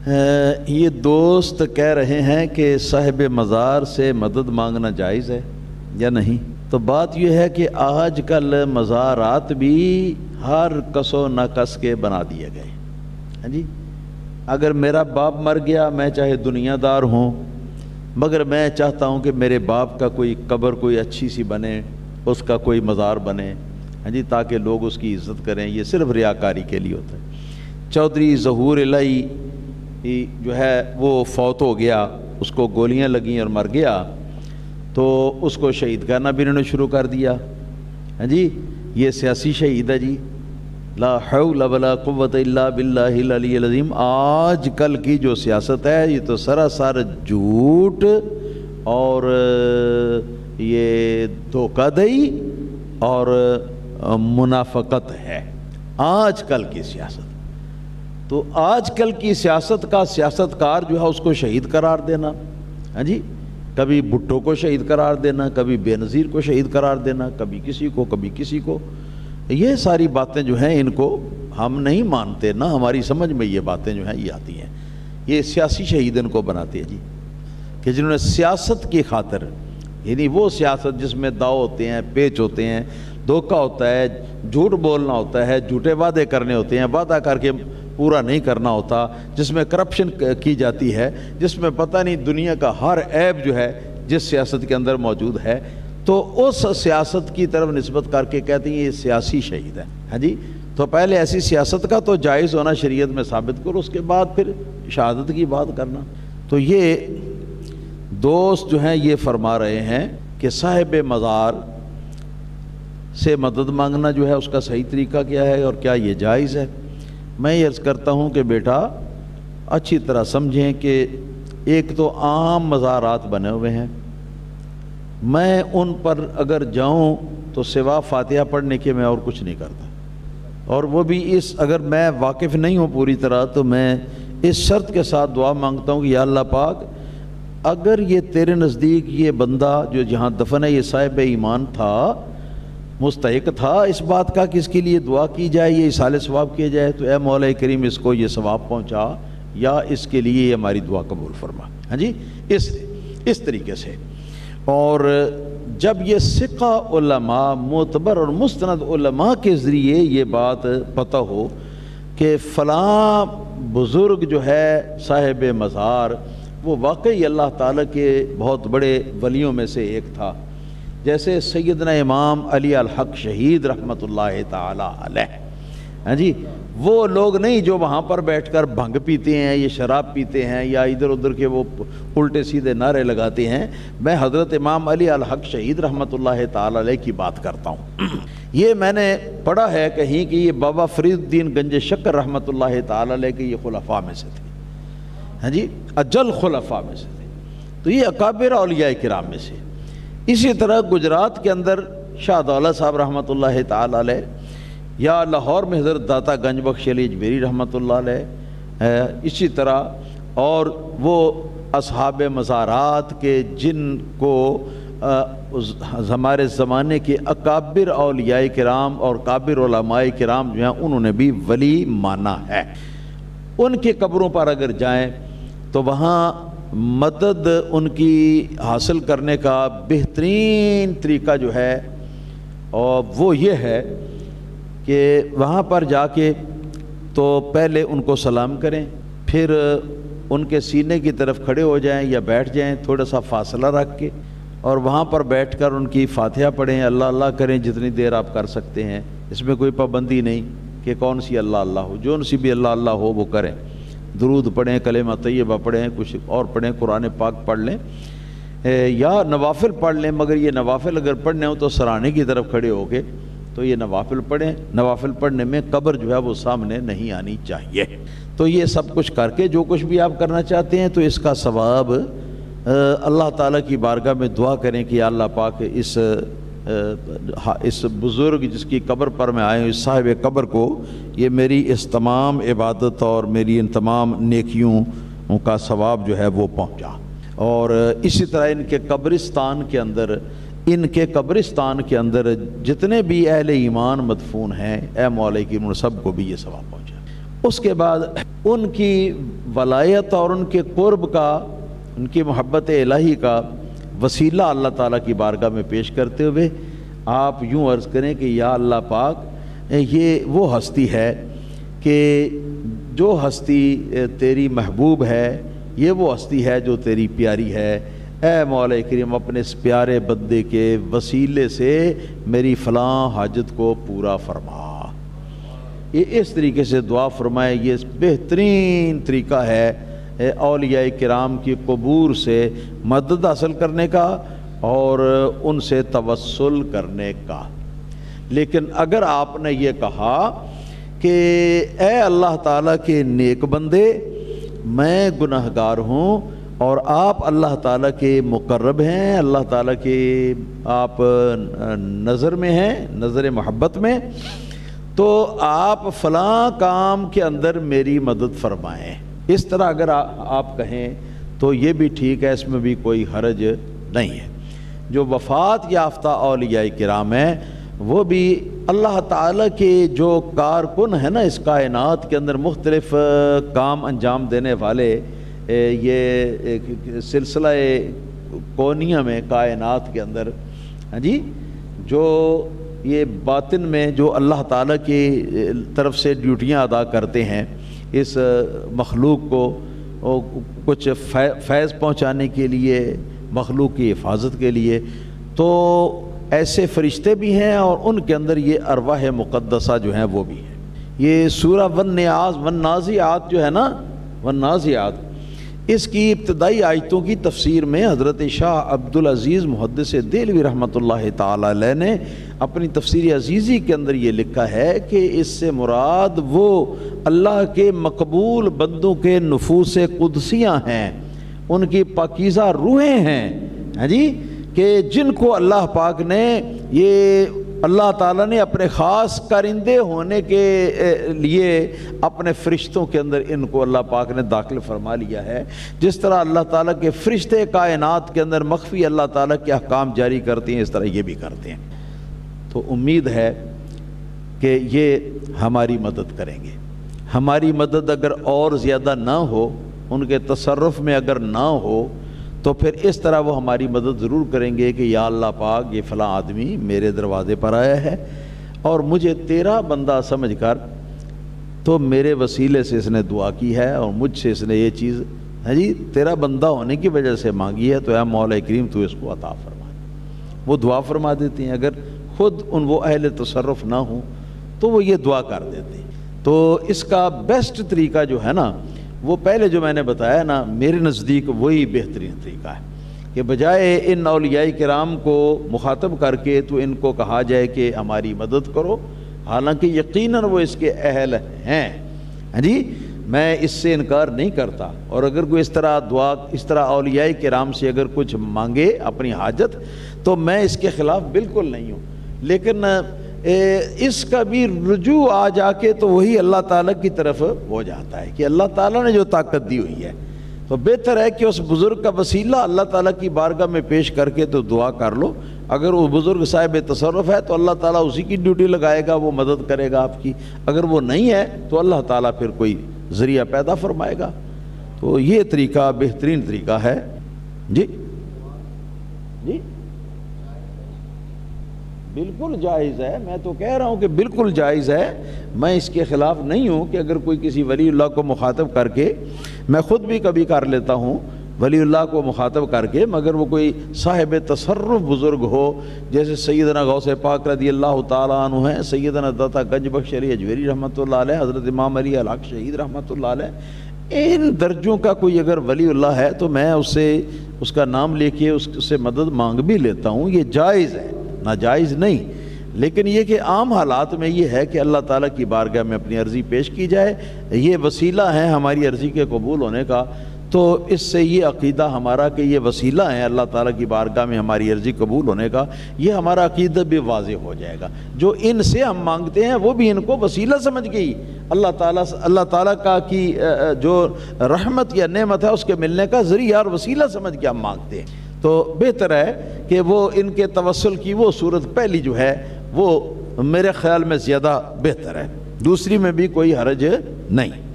یہ دوست کہہ رہے ہیں کہ صاحب مزار سے مدد مانگنا جائز ہے یا نہیں؟ تو بات یہ ہے کہ آج کل مزارات بھی ہر کس و ناکس کے بنا دیے گئے. ہاں جی، اگر میرا باپ مر گیا، میں چاہے دنیا دار ہوں، مگر میں چاہتا ہوں کہ میرے باپ کا کوئی قبر کوئی اچھی سی بنے، اس کا کوئی مزار بنے، ہاں جی، تاکہ لوگ اس کی عزت کریں. یہ صرف ریاکاری کے لیے ہوتا ہے. چودھری ظہور الہی جو ہے وہ فوت ہو گیا، اس کو گولیاں لگیں اور مر گیا، تو اس کو شہید کرنا بھی انہوں نے شروع کر دیا. ہاں جی، یہ سیاسی شہید ہے جی. لا حول ولا قوت الا باللہ العلی العظیم. آج کل کی جو سیاست ہے یہ تو سراسر جھوٹ اور یہ دھوکہ دہی اور منافقت ہے آج کل کی سیاست. تو آج کل کی سیاست کا سیاستکار جو ہے اس کو شہید قرار دینا، ہاں جی، کبھی بھٹو کو شہید قرار دینا، کبھی بے نظیر کو شہید قرار دینا، کبھی کسی کو کبھی کسی کو. یہ ساری باتیں جو ہیں ان کو ہم نہیں مانتے، نہ ہماری سمجھ میں یہ باتیں جو ہیں یہ آتی ہیں. یہ سیاسی شہید ان کو بناتے ہیں جی، کہ جنہوں نے سیاست کی خاطر، یعنی وہ سیاست جس میں داؤ ہوتے ہیں، پیچ ہوتے ہیں، دھوکہ ہوتا ہے، جھوٹ بولنا ہوتا ہے، جھوٹے وعدے کرنے ہوتے ہیں، وعدہ کر کے پورا نہیں کرنا ہوتا، جس میں کرپشن کی جاتی ہے، جس میں پتہ نہیں دنیا کا ہر عیب جو ہے جس سیاست کے اندر موجود ہے، تو اس سیاست کی طرف نسبت کر کے کہتے ہیں یہ سیاسی شہید ہے. ہاں جی، تو پہلے ایسی سیاست کا تو جائز ہونا شریعت میں ثابت کرو، اس کے بعد پھر شہادت کی بات کرنا. تو یہ دوست جو ہیں یہ فرما رہے ہیں کہ صاحب مزار سے مدد مانگنا جو ہے اس کا صحیح طریقہ کیا ہے اور کیا یہ جائز ہے. میں یہ عرض کرتا ہوں کہ بیٹا اچھی طرح سمجھیں کہ ایک تو عام مزارات بنے ہوئے ہیں، میں ان پر اگر جاؤں تو سوا فاتحہ پڑھنے کے میں اور کچھ نہیں کرتا، اور وہ بھی اگر میں واقف نہیں ہوں پوری طرح تو میں اس شرط کے ساتھ دعا مانگتا ہوں کہ یا اللہ پاک، اگر یہ تیرے نزدیک یہ بندہ جو جہاں دفن ہے یہ صاحب ایمان تھا، مستحق تھا اس بات کا کہ اس کے لیے دعا کی جائے، یہ اصالہ ثواب کیا جائے، تو اے مولا کریم اس کو یہ ثواب پہنچا یا اس کے لیے ہماری دعا قبول فرما. ہاں جی، اس طریقے سے. اور جب یہ ثقہ علماء، معتبر اور مستند علماء کے ذریعے یہ بات پتہ ہو کہ فلاں بزرگ جو ہے صاحب مزار وہ واقعی اللہ تعالیٰ کے بہت بڑے ولیوں میں سے ایک تھا، جیسے سیدنا امام علی الحق شہید رحمۃ اللہ تعالی علیہ. ہاں جی، وہ لوگ نہیں جو وہاں پر بیٹھ کر بھنگ پیتے ہیں، یہ شراب پیتے ہیں یا ادھر ادھر کے وہ الٹے سیدھے نعرے لگاتے ہیں. میں حضرت امام علی الحق شہید رحمۃ اللہ تعالی علیہ کی بات کرتا ہوں. یہ میں نے پڑھا ہے کہیں کہ یہ بابا فرید الدین گنج شکر رحمۃ اللہ تعالی علیہ کے یہ خلفاء میں سے تھے. ہاں جی، اجل خلفاء میں سے تھے. تو یہ اکابر اولیاء کرام میں سے. اسی طرح گجرات کے اندر شاہ دولت صاحب رحمۃ اللہ تعالی علیہ، یا لاہور میں حضرت داتا گنج بخش علی اجمیری رحمۃ اللہ علیہ، اسی طرح اور وہ اصحاب مزارات کے جن کو ہمارے زمانے کے اکابر اولیاء کرام اور کابر علماء کرام جو ہیں انہوں نے بھی ولی مانا ہے. ان کے قبروں پر اگر جائیں تو وہاں مدد ان کی حاصل کرنے کا بہترین طریقہ جو ہے اور وہ یہ ہے کہ وہاں پر جا کے تو پہلے ان کو سلام کریں، پھر ان کے سینے کی طرف کھڑے ہو جائیں یا بیٹھ جائیں تھوڑا سا فاصلہ رکھ کے، اور وہاں پر بیٹھ کر ان کی فاتحہ پڑھیں، اللہ اللہ کریں جتنی دیر آپ کر سکتے ہیں. اس میں کوئی پابندی نہیں کہ کون سی اللہ اللہ ہو، جو سی بھی اللہ اللہ ہو وہ کریں. درود پڑھیں، کلمہ طیبہ پڑھیں، کچھ اور پڑھیں، قرآن پاک پڑھ لیں یا نوافل پڑھ لیں. مگر یہ نوافل اگر پڑھنے ہوں تو سرانے کی طرف کھڑے ہو کے تو یہ نوافل پڑھیں. نوافل پڑھنے میں قبر جو ہے وہ سامنے نہیں آنی چاہیے. تو یہ سب کچھ کر کے جو کچھ بھی آپ کرنا چاہتے ہیں تو اس کا ثواب اللہ تعالیٰ کی بارگاہ میں دعا کریں کہ یا اللہ پاک اس بزرگ جس کی قبر پر میں آیا ہوں، اس صاحب قبر کو یہ میری اس تمام عبادت اور میری ان تمام نیکیوں کا ثواب جو ہے وہ پہنچا. اور اسی طرح ان کے قبرستان کے اندر جتنے بھی اہل ایمان مدفون ہیں، اے مولا کی سب کو بھی یہ ثواب پہنچا. اس کے بعد ان کی ولایت اور ان کے قرب کا، ان کی محبت الہی کا وسیلہ اللہ تعالیٰ کی بارگاہ میں پیش کرتے ہوئے آپ یوں عرض کریں کہ یا اللہ پاک، یہ وہ ہستی ہے کہ جو ہستی تیری محبوب ہے، یہ وہ ہستی ہے جو تیری پیاری ہے، اے مولا کریم اپنے اس پیارے بندے کے وسیلے سے میری فلاں حاجت کو پورا فرما۔ یہ اس طریقے سے دعا فرمائے، یہ بہترین طریقہ ہے اولیاء کرام کی قبور سے مدد حاصل کرنے کا اور ان سے توسل کرنے کا۔ لیکن اگر آپ نے یہ کہا کہ اے اللہ تعالیٰ کے نیک بندے، میں گناہگار ہوں اور آپ اللہ تعالیٰ کے مقرب ہیں، اللہ تعالیٰ کے آپ نظر میں ہیں، نظر محبت میں، تو آپ فلاں کام کے اندر میری مدد فرمائیں۔ اس طرح اگر آپ کہیں تو یہ بھی ٹھیک ہے، اس میں بھی کوئی حرج نہیں ہے۔ جو وفات یافتہ اولیاء کرام ہیں وہ بھی اللہ تعالیٰ کے جو کارکن ہیں نا اس کائنات کے اندر، مختلف کام انجام دینے والے، یہ سلسلہ کونیہ میں کائنات کے اندر، ہاں جی، جو یہ باطن میں جو اللہ تعالیٰ کی طرف سے ڈیوٹیاں ادا کرتے ہیں اس مخلوق کو کچھ فیض پہنچانے کے لیے، مخلوق کی حفاظت کے لیے، تو ایسے فرشتے بھی ہیں اور ان کے اندر یہ ارواح مقدسہ جو ہیں وہ بھی ہیں۔ یہ سورہ والنازعات جو ہے نا، والنازعات، اس کی ابتدائی آیتوں کی تفسیر میں حضرت شاہ عبدالعزیز محدث دہلوی رحمۃ اللہ تعالی علیہ نے اپنی تفسیر عزیزی کے اندر یہ لکھا ہے کہ اس سے مراد وہ اللہ کے مقبول بندوں کے نفوس قدسیاں ہیں، ان کی پاکیزہ روحیں ہیں، ہاں جی، کہ جن کو اللہ پاک نے، یہ اللہ تعالیٰ نے اپنے خاص کارندے ہونے کے لیے اپنے فرشتوں کے اندر ان کو اللہ پاک نے داخل فرما لیا ہے۔ جس طرح اللہ تعالیٰ کے فرشتے کائنات کے اندر مخفی اللہ تعالیٰ کے احکام جاری کرتے ہیں، اس طرح یہ بھی کرتے ہیں۔ تو امید ہے کہ یہ ہماری مدد کریں گے۔ ہماری مدد اگر اور زیادہ نہ ہو، ان کے تصرف میں اگر نہ ہو، تو پھر اس طرح وہ ہماری مدد ضرور کریں گے کہ یا اللہ پاک، یہ فلاں آدمی میرے دروازے پر آیا ہے اور مجھے تیرا بندہ سمجھ کر تو میرے وسیلے سے اس نے دعا کی ہے اور مجھ سے اس نے یہ چیز، ہاں جی، تیرا بندہ ہونے کی وجہ سے مانگی ہے، تو اے مولا کریم تو اس کو عطا فرما۔ وہ دعا فرما دیتے ہیں، اگر خود وہ اہل تصرف نہ ہوں تو وہ یہ دعا کر دیتے ہیں۔ تو اس کا بیسٹ طریقہ جو ہے نا، وہ پہلے جو میں نے بتایا نا، میرے نزدیک وہی بہترین طریقہ ہے کہ بجائے ان اولیاء کرام کو مخاطب کر کے تو ان کو کہا جائے کہ ہماری مدد کرو، حالانکہ یقیناً وہ اس کے اہل ہیں، ہاں جی، میں اس سے انکار نہیں کرتا۔ اور اگر کوئی اس طرح دعا، اس طرح اولیاء کرام سے اگر کچھ مانگے اپنی حاجت، تو میں اس کے خلاف بالکل نہیں ہوں، لیکن اس کا بھی رجوع آ جا کے تو وہی اللہ تعالیٰ کی طرف ہو جاتا ہے کہ اللہ تعالیٰ نے جو طاقت دی ہوئی ہے، تو بہتر ہے کہ اس بزرگ کا وسیلہ اللہ تعالیٰ کی بارگاہ میں پیش کر کے تو دعا کر لو۔ اگر وہ بزرگ صاحب تصرف ہے تو اللہ تعالیٰ اسی کی ڈیوٹی لگائے گا، وہ مدد کرے گا آپ کی۔ اگر وہ نہیں ہے تو اللہ تعالیٰ پھر کوئی ذریعہ پیدا فرمائے گا۔ تو یہ طریقہ بہترین طریقہ ہے۔ جی جی بالکل جائز ہے، میں تو کہہ رہا ہوں کہ بالکل جائز ہے، میں اس کے خلاف نہیں ہوں کہ اگر کوئی کسی ولی اللہ کو مخاطب کر کے، میں خود بھی کبھی کر لیتا ہوں ولی اللہ کو مخاطب کر کے، مگر وہ کوئی صاحب تصرف بزرگ ہو، جیسے سیدنا غوث پاک رضی اللہ تعالیٰ عنہ ہیں، سیدنا داتا گنج بخش علی اجویری رحمۃ اللہ علیہ، حضرت امام علی الحق شہید رحمۃ اللہ علیہ، ان درجوں کا کوئی اگر ولی اللہ ہے تو میں اس سے اس کا نام لے کے اس سے مدد مانگ بھی لیتا ہوں، یہ جائز ہے، ناجائز نہیں۔ لیکن یہ کہ عام حالات میں یہ ہے کہ اللہ تعالیٰ کی بارگاہ میں اپنی عرضی پیش کی جائے، یہ وسیلہ ہے ہماری عرضی کے قبول ہونے کا، تو اس سے یہ عقیدہ ہمارا کہ یہ وسیلہ ہے اللہ تعالیٰ کی بارگاہ میں ہماری عرضی قبول ہونے کا، یہ ہمارا عقیدہ بھی واضح ہو جائے گا۔ جو ان سے ہم مانگتے ہیں وہ بھی ان کو وسیلہ سمجھ گئی، اللہ تعالیٰ کا کی جو رحمت یا نعمت ہے اس کے ملنے کا ذریعہ اور وسیلہ سمجھ کے ہم مانگتے ہیں۔ تو بہتر ہے کہ وہ ان کے توسل کی وہ صورت پہلی جو ہے وہ میرے خیال میں زیادہ بہتر ہے۔ دوسری میں بھی کوئی حرج نہیں۔